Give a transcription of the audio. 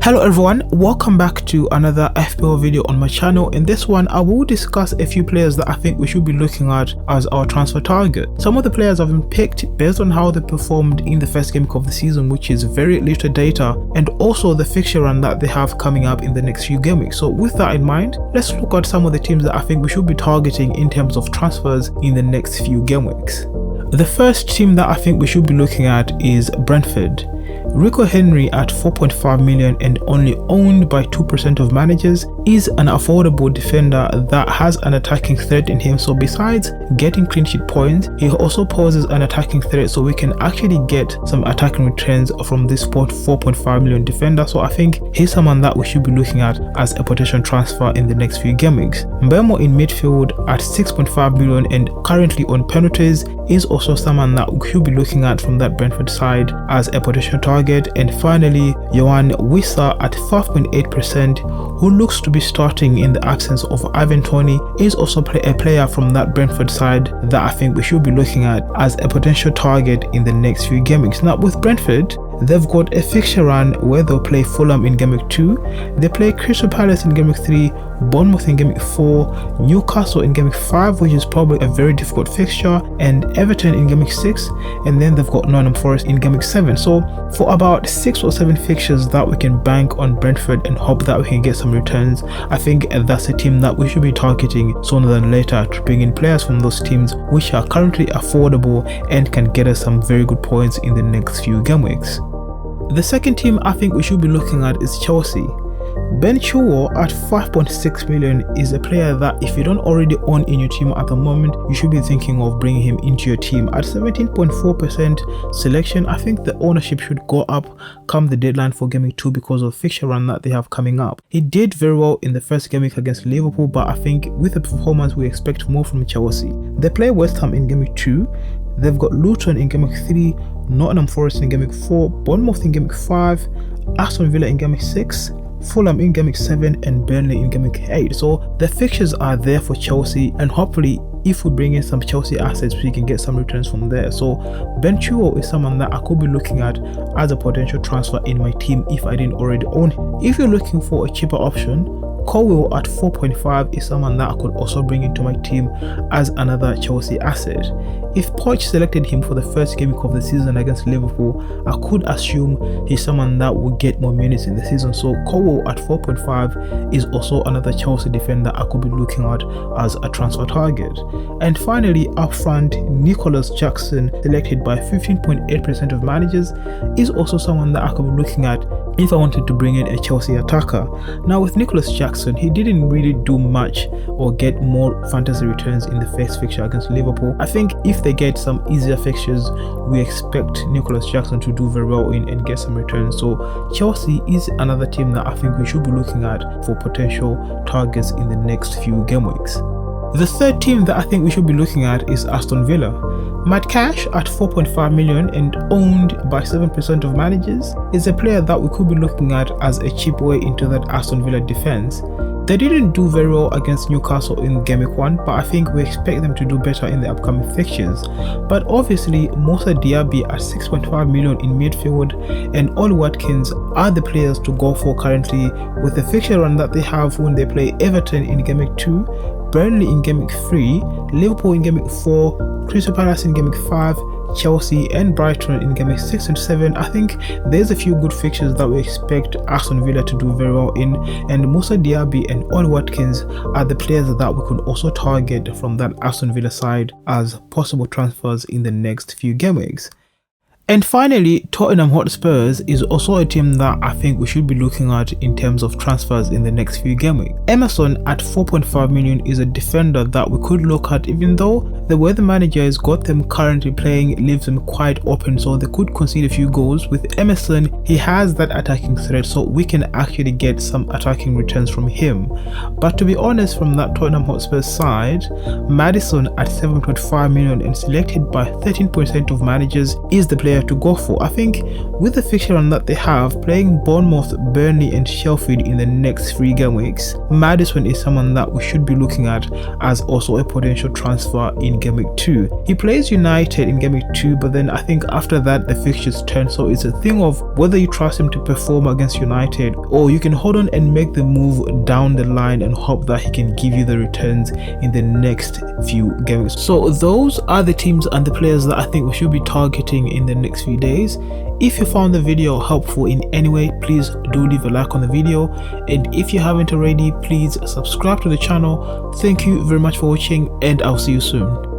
Hello everyone, welcome back to another FPL video on my channel. In this one, I will discuss a few players that I think we should be looking at as our transfer target. Some of the players have been picked based on how they performed in the first game of the season, which is very little data, and also the fixture run that they have coming up in the next few game weeks. So with that in mind, let's look at some of the teams that I think we should be targeting in terms of transfers in the next few game weeks. The first team that I think we should be looking at is Brentford. Rico Henry at 4.5 million and only owned by 2% of managers is an affordable defender that has an attacking threat in him. So besides getting clean sheet points, he also poses an attacking threat, so we can actually get some attacking returns from this 4.5 million defender. So I think he's someone that we should be looking at as a potential transfer in the next few game weeks. Mbemo in midfield at 6.5 million and currently on penalties is also someone that we should be looking at from that Brentford side as a potential target. And finally, Yohan Wissa at 5.8%, who looks to be starting in the absence of Ivan Toney, is also a player from that Brentford side that I think we should be looking at as a potential target in the next few game weeks. Now with Brentford, they've got a fixture run where they'll play Fulham in game week 2, they play Crystal Palace in game week 3, Bournemouth in game week 4, Newcastle in game week 5, which is probably a very difficult fixture, and Everton in game week 6, and then they've got Nottingham Forest in game week 7. So for about 6 or 7 fixtures that we can bank on Brentford and hope that we can get some returns, I think that's a team that we should be targeting sooner than later to bring in players from those teams which are currently affordable and can get us some very good points in the next few game weeks. The second team I think we should be looking at is Chelsea. Ben Chilwell at 5.6 million is a player that if you don't already own in your team at the moment, you should be thinking of bringing him into your team. At 17.4% selection, I think the ownership should go up come the deadline for game week 2 because of fixture run that they have coming up. He did very well in the first game week against Liverpool, but I think with the performance we expect more from Chelsea. They play West Ham in game week 2, they've got Luton in game week 3, Nottingham Forest in game week 4, Bournemouth in game week 5, Aston Villa in game week 6, Fulham in game week 7, and Burnley in game week 8. So the fixtures are there for Chelsea, and hopefully if we bring in some Chelsea assets, we can get some returns from there. So Ben Chilwell is someone that I could be looking at as a potential transfer in my team if I didn't already own him. If you're looking for a cheaper option, Colwill at 4.5 is someone that I could also bring into my team as another Chelsea asset. If Poch selected him for the first game of the season against Liverpool, I could assume he's someone that will get more minutes in the season. So Colwill at 4.5 is also another Chelsea defender I could be looking at as a transfer target. And finally, up front, Nicholas Jackson, selected by 15.8% of managers, is also someone that I could be looking at if I wanted to bring in a Chelsea attacker. Now with Nicholas Jackson, he didn't really do much or get more fantasy returns in the first fixture against Liverpool. I think if they get some easier fixtures, we expect Nicholas Jackson to do very well in and get some returns. So Chelsea is another team that I think we should be looking at for potential targets in the next few game weeks. The third team that I think we should be looking at is Aston Villa. Matt Cash at 4.5 million and owned by 7% of managers is a player that we could be looking at as a cheap way into that Aston Villa defense. They didn't do very well against Newcastle in game week 1, but I think we expect them to do better in the upcoming fixtures. But obviously, Moussa Diaby at 6.5 million in midfield and Ollie Watkins are the players to go for currently with the fixture run that they have when they play Everton in game week 2, Burnley in game week 3, Liverpool in game week 4, Crystal Palace in game week 5, Chelsea and Brighton in game week 6 and 7. I think there's a few good fixtures that we expect Aston Villa to do very well in, and Moussa Diaby and Ollie Watkins are the players that we could also target from that Aston Villa side as possible transfers in the next few game weeks. And finally, Tottenham Hotspurs is also a team that I think we should be looking at in terms of transfers in the next few game weeks. Emerson at 4.5 million is a defender that we could look at, even though the way the manager has got them currently playing leaves them quite open, so they could concede a few goals. With Emerson, he has that attacking threat, so we can actually get some attacking returns from him. But to be honest, from that Tottenham Hotspurs side, Maddison at 7.5 million and selected by 13% of managers is the player to go for. I think with the fixture run that they have, playing Bournemouth, Burnley and Sheffield in the next 3 game weeks, Maddison is someone that we should be looking at as also a potential transfer in in game week 2. He plays United in game week 2, but then I think after that the fixtures turn, so it's a thing of whether you trust him to perform against United, or you can hold on and make the move down the line and hope that he can give you the returns in the next few games. So those are the teams and the players that I think we should be targeting in the next few days. If you found the video helpful in any way, please do leave a like on the video, and if you haven't already, please subscribe to the channel. Thank you very much for watching, and I'll see you soon.